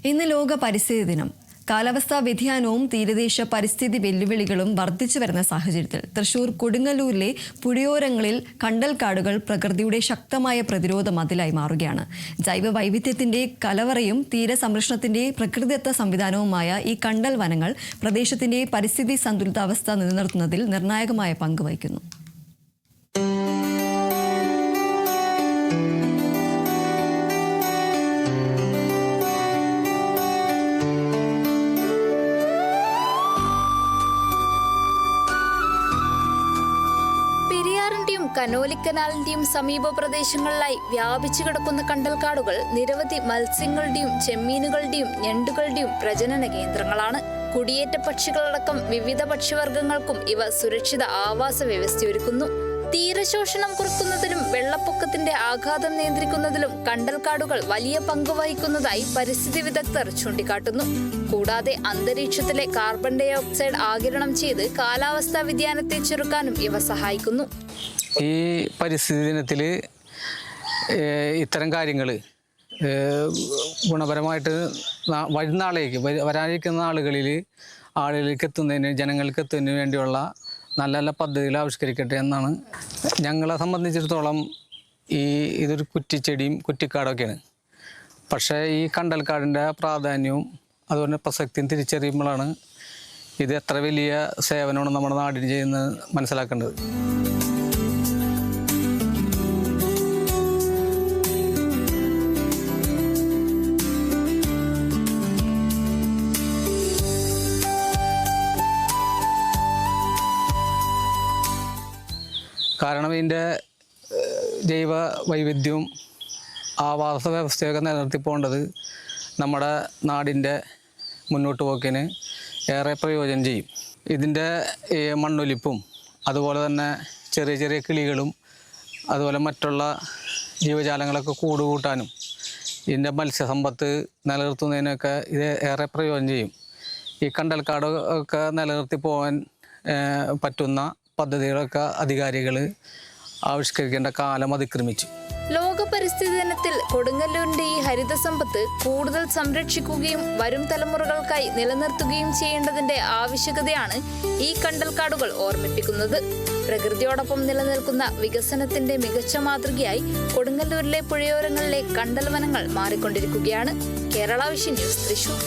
ഇന്ന് ലോക പരിസ്ഥിതി ദിനം. കാലാവസ്ഥാ വ്യതിയാനവും തീരദേശ പരിസ്ഥിതി വെല്ലുവിളികളും വർദ്ധിച്ചു വരുന്ന സാഹചര്യത്തിൽ തൃശൂർ കൊടുങ്ങല്ലൂരിലെ പുഴയോരങ്ങളിൽ കണ്ടൽക്കാടുകൾ പ്രകൃതിയുടെ ശക്തമായ പ്രതിരോധ മതിലായി മാറുകയാണ്. ജൈവ വൈവിധ്യത്തിന്റെ കലവറയും തീരസംരക്ഷണത്തിന്റെ പ്രകൃതിദത്ത സംവിധാനവുമായ ഈ കണ്ടൽ വനങ്ങൾ പ്രദേശത്തിന്റെ പരിസ്ഥിതി സന്തുലിതാവസ്ഥ നിലനിർത്തുന്നതിൽ നിർണായകമായ പങ്ക് വഹിക്കുന്നു. കനോലിക്കനാലിന്റെയും സമീപ പ്രദേശങ്ങളിലായി വ്യാപിച്ചു കിടക്കുന്ന കണ്ടൽക്കാടുകൾ നിരവധി മത്സ്യങ്ങളുടെയും ചെമ്മീനുകളുടെയും ഞണ്ടുകളുടെയും പ്രജനന കേന്ദ്രങ്ങളാണ്. കുടിയേറ്റ പക്ഷികളടക്കം വിവിധ പക്ഷിവർഗങ്ങൾക്കും ഇവ സുരക്ഷിത ആവാസ വ്യവസ്ഥയൊരുക്കുന്നു. തീരശോഷണം കുറയ്ക്കുന്നതിലും വെള്ളപ്പൊക്കത്തിന്റെ ആഘാതം നിയന്ത്രിക്കുന്നതിലും കണ്ടൽക്കാടുകൾ വലിയ പങ്ക് വഹിക്കുന്നതായി പരിസ്ഥിതി വിദഗ്ധർ ചൂണ്ടിക്കാട്ടുന്നു. കൂടാതെ അന്തരീക്ഷത്തിലെ കാർബൺ ഡൈ ഓക്സൈഡ് ആഗിരണം ചെയ്ത് കാലാവസ്ഥാ വ്യതിയാനത്തെ ചെറുക്കാനും ഇവ സഹായിക്കുന്നു. ഈ പരിസ്ഥിതി ദിനത്തിൽ ഇത്തരം കാര്യങ്ങൾ ഗുണപരമായിട്ട് വരാനിരിക്കുന്ന ആളുകളിലേക്ക് എത്തുന്നതിന് ജനങ്ങൾക്ക് എത്തുന്നതിന് വേണ്ടിയുള്ള നല്ല നല്ല പദ്ധതികൾ ആവിഷ്കരിക്കട്ടെ എന്നാണ്. ഞങ്ങളെ സംബന്ധിച്ചിടത്തോളം ഇതൊരു കുറ്റിച്ചെടിയും കുറ്റിക്കാടൊക്കെയാണ്. പക്ഷേ ഈ കണ്ടൽക്കാടിൻ്റെ പ്രാധാന്യവും അതുപോലെ പ്രസക്തിയും തിരിച്ചറിയുമ്പോഴാണ് ഇത് എത്ര വലിയ സേവനമാണ് നമ്മുടെ നാടിന് ചെയ്യുന്നത് മനസ്സിലാക്കേണ്ടത്. കാരണം ഇതിൻ്റെ ജൈവ വൈവിധ്യവും ആവാസ വ്യവസ്ഥയൊക്കെ നിലനിർത്തിപ്പോണ്ടത് നമ്മുടെ നാടിൻ്റെ മുന്നോട്ട് പോക്കിന് ഏറെ പ്രയോജനം ചെയ്യും. ഇതിൻ്റെ മണ്ണൊലിപ്പും അതുപോലെ തന്നെ ചെറിയ ചെറിയ കിളികളും അതുപോലെ മറ്റുള്ള ജീവജാലങ്ങളൊക്കെ കൂടുകൂട്ടാനും ഇതിൻ്റെ മത്സ്യസമ്പത്ത് നിലനിർത്തുന്നതിനൊക്കെ ഇത് ഏറെ പ്രയോജനം ചെയ്യും. ഈ കണ്ടൽക്കാടൊക്കെ നിലനിർത്തി പോകാൻ പറ്റുന്ന പദ്ധതികളൊക്കെ അധികാരികൾ ആവിഷ്കരിക്കേണ്ട കാലം അതിക്രമിച്ചു. ലോക പരിസ്ഥിതി ദിനത്തിൽ കൊടുങ്ങല്ലൂരിന്റെ ഈ ഹരിത സമ്പത്ത് കൂടുതൽ സംരക്ഷിക്കുകയും വരും തലമുറകൾക്കായി നിലനിർത്തുകയും ചെയ്യേണ്ടതിന്റെ ആവശ്യകതയാണ് ഈ കണ്ടൽക്കാടുകൾ ഓർമ്മിപ്പിക്കുന്നത്. പ്രകൃതിയോടൊപ്പം നിലനിൽക്കുന്ന വികസനത്തിന്റെ മികച്ച മാതൃകയായി കൊടുങ്ങല്ലൂരിലെ പുഴയോരങ്ങളിലെ കണ്ടൽ വനങ്ങൾ മാറിക്കൊണ്ടിരിക്കുകയാണ്. Kerala vision news, Thrissur.